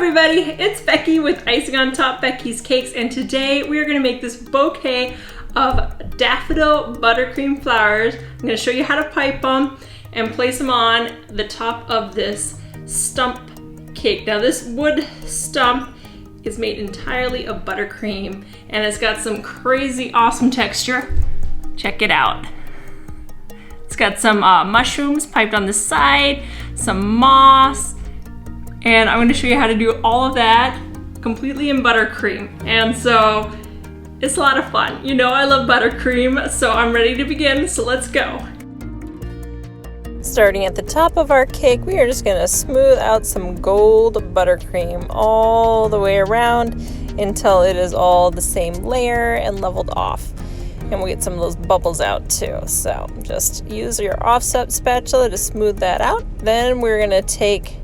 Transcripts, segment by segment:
everybody, it's Becky with Icing on Top Becky's Cakes, and today we are going to make this bouquet of daffodil buttercream flowers. I'm going to show you how to pipe them and place them on the top of this stump cake. Now this wood stump is made entirely of buttercream and it's got some crazy awesome texture. Check it out. It's got some mushrooms piped on the side, some moss, and I'm going to show you how to do all of that completely in buttercream. And so it's a lot of fun. You know I love buttercream, so I'm ready to begin, so let's go. Starting at the top of our cake, we are just going to smooth out some gold buttercream all the way around until it is all the same layer and leveled off. And we'll get some of those bubbles out too. So just use your offset spatula to smooth that out. Then we're going to take,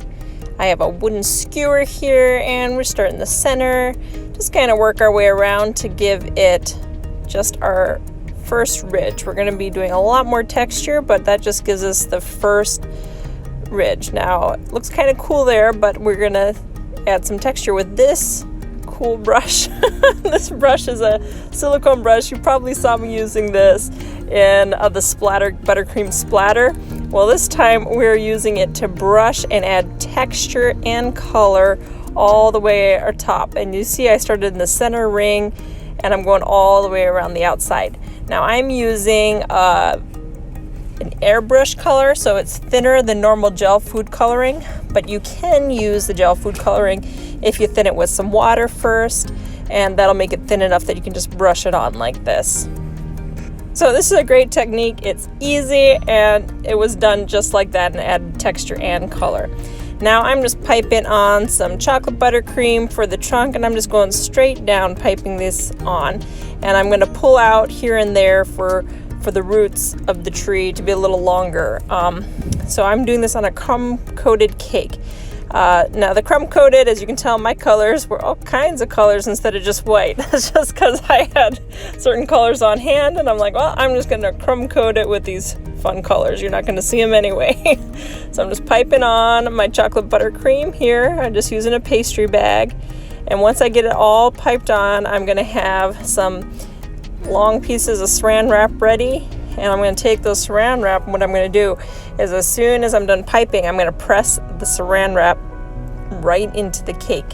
I have a wooden skewer here, and we're starting the center. Just kind of work our way around to give it just our first ridge. We're going to be doing a lot more texture, but that just gives us the first ridge. Now it looks kind of cool there, but we're going to add some texture with this cool brush. This brush is a silicone brush. You probably saw me using this in the splatter buttercream splatter. Well, this time we're using it to brush and add texture and color all the way at our top. And you see I started in the center ring and I'm going all the way around the outside. Now I'm using an airbrush color, so it's thinner than normal gel food coloring, but you can use the gel food coloring if you thin it with some water first, and that'll make it thin enough that you can just brush it on like this. So this is a great technique. It's easy and it was done just like that and added texture and color. Now I'm just piping on some chocolate buttercream for the trunk, and I'm just going straight down piping this on, and I'm going to pull out here and there for the roots of the tree to be a little longer. So I'm doing this on a crumb coated cake. Now the crumb coated, as you can tell, my colors were all kinds of colors instead of just white. That's just because I had certain colors on hand, and I'm like, well, I'm just going to crumb coat it with these fun colors. You're not going to see them anyway. So I'm just piping on my chocolate buttercream here. I'm just using a pastry bag, and once I get it all piped on, I'm going to have some long pieces of saran wrap ready, and I'm going to take those saran wrap, and what I'm going to do is as soon as I'm done piping, I'm going to press the saran wrap right into the cake.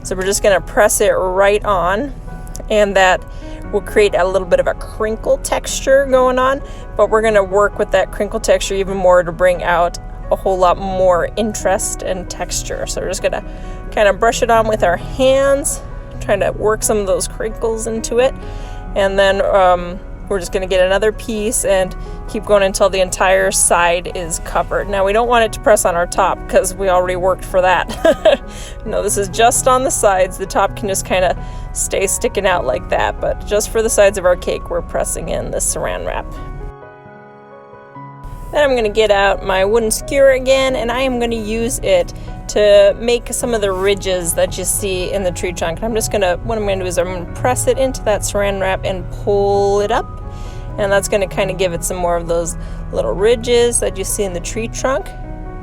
So we're just going to press it right on, and that will create a little bit of a crinkle texture going on, but we're going to work with that crinkle texture even more to bring out a whole lot more interest and texture. So we're just going to kind of brush it on with our hands, trying to work some of those crinkles into it. And then we're just going to get another piece and keep going until the entire side is covered. Now we don't want it to press on our top because we already worked for that. No, this is just on the sides. The top can just kind of stay sticking out like that, but just for the sides of our cake we're pressing in this saran wrap. Then I'm going to get out my wooden skewer again, and I am going to use it to make some of the ridges that you see in the tree trunk. And what I'm going to do is I'm going to press it into that saran wrap and pull it up, and that's going to kind of give it some more of those little ridges that you see in the tree trunk.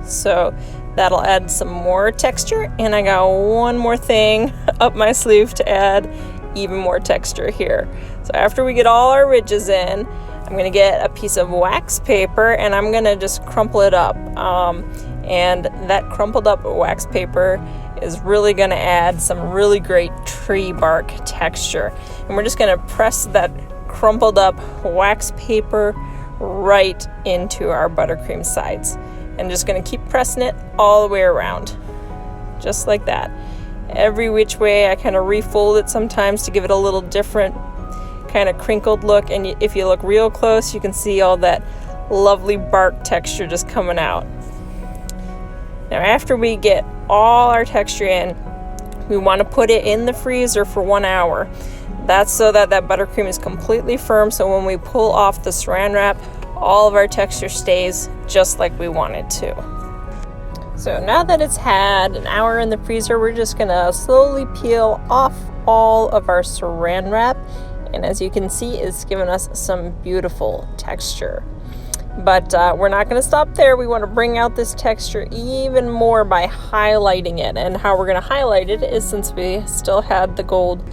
So that'll add some more texture, and I got one more thing up my sleeve to add even more texture here. So after we get all our ridges in, I'm going to get a piece of wax paper and I'm going to just crumple it up. And that crumpled up wax paper is really going to add some really great tree bark texture. And we're just going to press that crumpled up wax paper right into our buttercream sides. And just going to keep pressing it all the way around. Just like that. Every which way. I kind of refold it sometimes to give it a little different kind of crinkled look, and if you look real close you can see all that lovely bark texture just coming out. Now after we get all our texture in, we want to put it in the freezer for 1 hour. That's so that buttercream is completely firm, so when we pull off the saran wrap, all of our texture stays just like we want it to. So now that it's had an hour in the freezer, we're just going to slowly peel off all of our saran wrap. And as you can see, it's given us some beautiful texture. But we're not going to stop there. We want to bring out this texture even more by highlighting it. And how we're going to highlight it is, since we still had the gold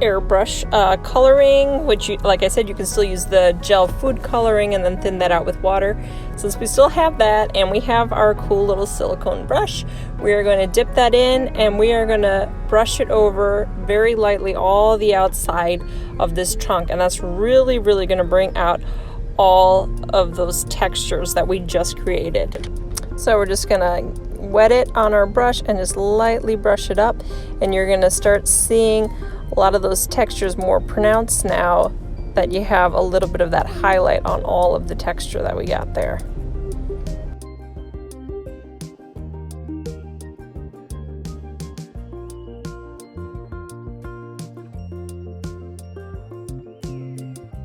airbrush coloring, which, like I said, you can still use the gel food coloring and then thin that out with water. Since we still have that and we have our cool little silicone brush, we are going to dip that in and we are going to brush it over very lightly all the outside of this trunk. And that's really, really going to bring out all of those textures that we just created. So we're just going to wet it on our brush and just lightly brush it up, and you're going to start seeing a lot of those textures more pronounced now that you have a little bit of that highlight on all of the texture that we got there.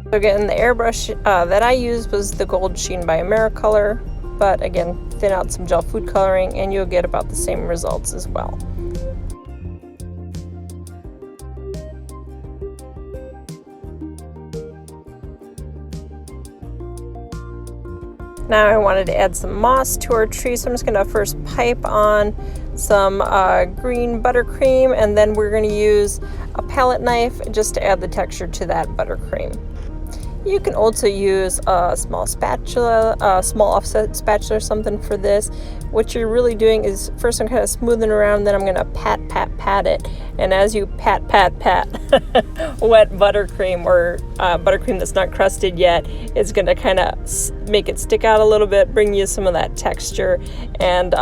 So again, the airbrush that I used was the Gold Sheen by Americolor, but again, thin out some gel food coloring and you'll get about the same results as well. Now I wanted to add some moss to our tree, so I'm just going to first pipe on some green buttercream, and then we're going to use a palette knife just to add the texture to that buttercream. You can also use a small spatula, a small offset spatula or something for this. What you're really doing is first I'm kind of smoothing around, then I'm going to pat it. And as you pat wet buttercream or buttercream that's not crusted yet, it's going to kind of make it stick out a little bit, bring you some of that texture, and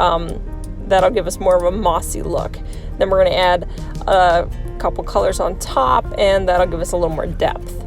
that'll give us more of a mossy look. Then we're going to add a couple colors on top, and that'll give us a little more depth.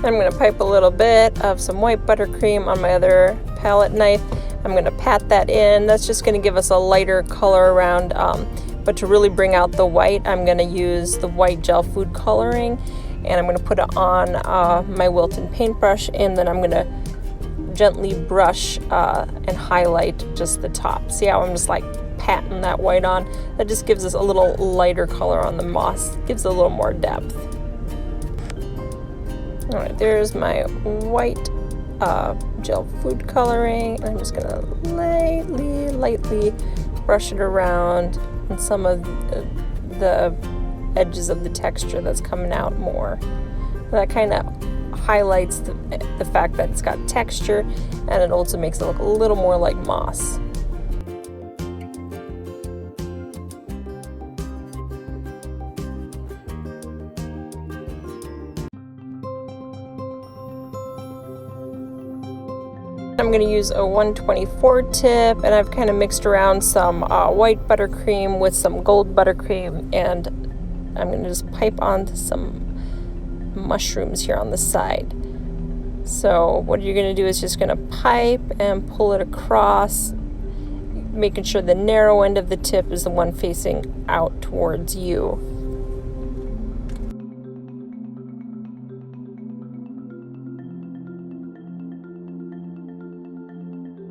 I'm going to pipe a little bit of some white buttercream on my other palette knife. I'm going to pat that in. That's just going to give us a lighter color around, but to really bring out the white, I'm going to use the white gel food coloring, and I'm going to put it on my Wilton paintbrush, and then I'm going to gently brush and highlight just the top. See how I'm just like patting that white on? That just gives us a little lighter color on the moss, gives it a little more depth. All right, there's my white gel food coloring. I'm just gonna lightly brush it around on some of the edges of the texture that's coming out more. That kind of highlights the fact that it's got texture, and it also makes it look a little more like moss. I'm going to use a 124 tip, and I've kind of mixed around some white buttercream with some gold buttercream, and I'm going to just pipe onto some mushrooms here on the side. So what you're going to do is just going to pipe and pull it across, making sure the narrow end of the tip is the one facing out towards you.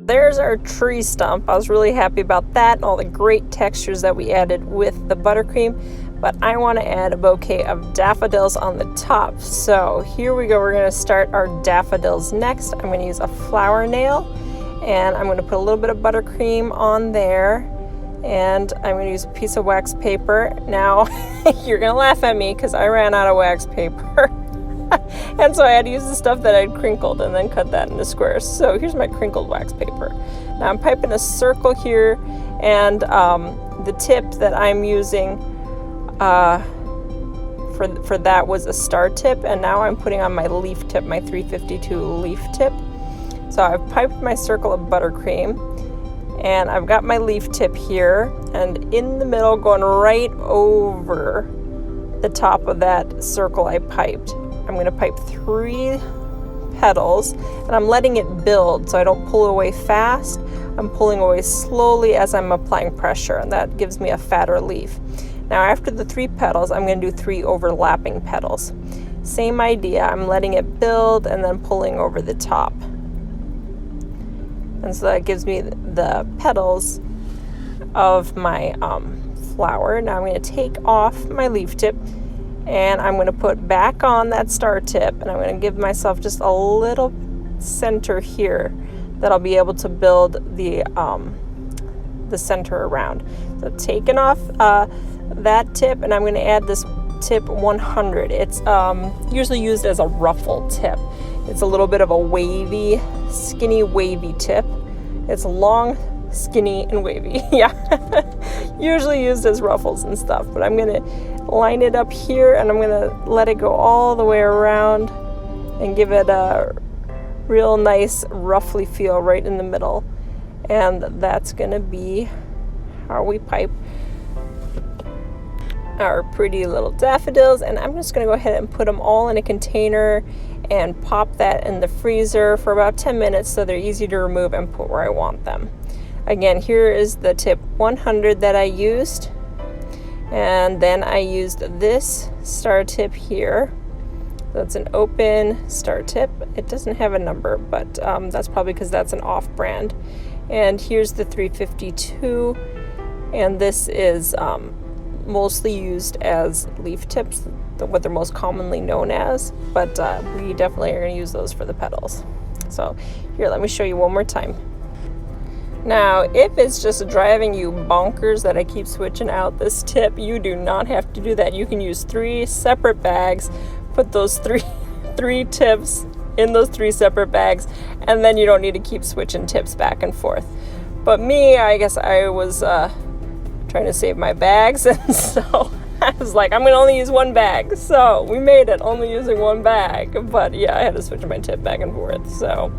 There's our tree stump. I was really happy about that and all the great textures that we added with the buttercream, but I want to add a bouquet of daffodils on the top. So here we go. We're going to start our daffodils next. I'm going to use a flower nail, and I'm going to put a little bit of buttercream on there, and I'm going to use a piece of wax paper. Now you're going to laugh at me because I ran out of wax paper. And so I had to use the stuff that I'd crinkled and then cut that into squares. So here's my crinkled wax paper. Now I'm piping a circle here, and the tip that I'm using for that was a star tip, and now I'm putting on my leaf tip, my 352 leaf tip. So I've piped my circle of buttercream, and I've got my leaf tip here, and in the middle, going right over the top of that circle I piped, I'm going to pipe 3 petals, and I'm letting it build, so I don't pull away fast. I'm pulling away slowly as I'm applying pressure, and that gives me a fatter leaf. Now after the 3 petals, I'm going to do 3 overlapping petals. Same idea, I'm letting it build and then pulling over the top. And so that gives me the petals of my flower. Now I'm going to take off my leaf tip and I'm going to put back on that star tip, and I'm going to give myself just a little center here that I'll be able to build the center around. So taking off that tip, and I'm going to add this tip 100. It's usually used as a ruffle tip. It's a little bit of a wavy, skinny, wavy tip. It's long, skinny, and wavy. Yeah, usually used as ruffles and stuff, but I'm going to line it up here, and I'm going to let it go all the way around and give it a real nice ruffly feel right in the middle. And that's going to be how we pipe our pretty little daffodils. And I'm just going to go ahead and put them all in a container and pop that in the freezer for about 10 minutes so they're easy to remove and put where I want them. Again, here is the tip 100 that I used, and then I used this star tip here. So it's an open star tip. It doesn't have a number, but that's probably because that's an off brand. And here's the 352, and this is mostly used as leaf tips, what they're most commonly known as, but we definitely are going to use those for the petals. So here, let me show you one more time. Now, if it's just driving you bonkers that I keep switching out this tip, you do not have to do that. You can use 3 separate bags, put those three tips in those 3 separate bags, and then you don't need to keep switching tips back and forth. But me, I guess I was trying to save my bags, and so I was like, I'm going to only use 1 bag. So we made it only using 1 bag, but yeah, I had to switch my tip back and forth. So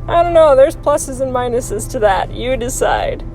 I don't know, there's pluses and minuses to that. You decide.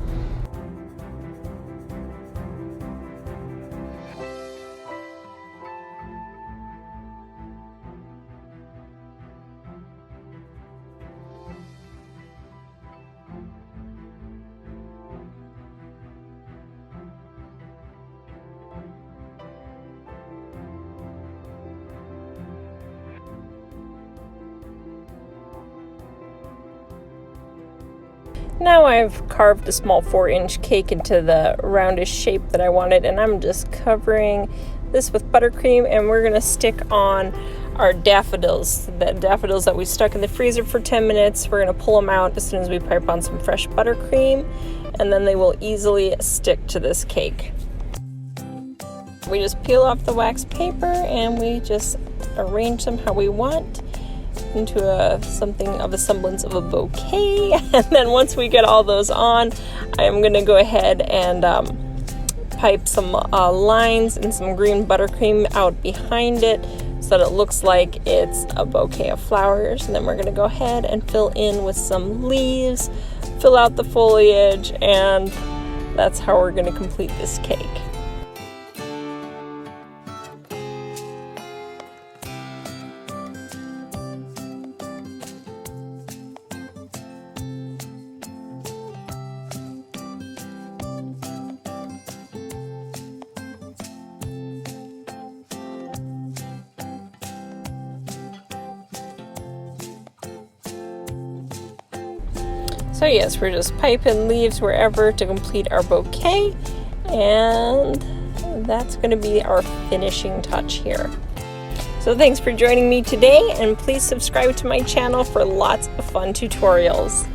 Now I've carved a small 4-inch cake into the roundish shape that I wanted, and I'm just covering this with buttercream, and we're going to stick on our daffodils. The daffodils that we stuck in the freezer for 10 minutes, we're going to pull them out as soon as we pipe on some fresh buttercream, and then they will easily stick to this cake. We just peel off the wax paper and we just arrange them how we want into something of a semblance of a bouquet. And then once we get all those on, I'm going to go ahead and pipe some lines and some green buttercream out behind it so that it looks like it's a bouquet of flowers. And then we're going to go ahead and fill in with some leaves, fill out the foliage, and that's how we're going to complete this cake. So yes, we're just piping leaves wherever to complete our bouquet, and that's going to be our finishing touch here. So thanks for joining me today, and please subscribe to my channel for lots of fun tutorials.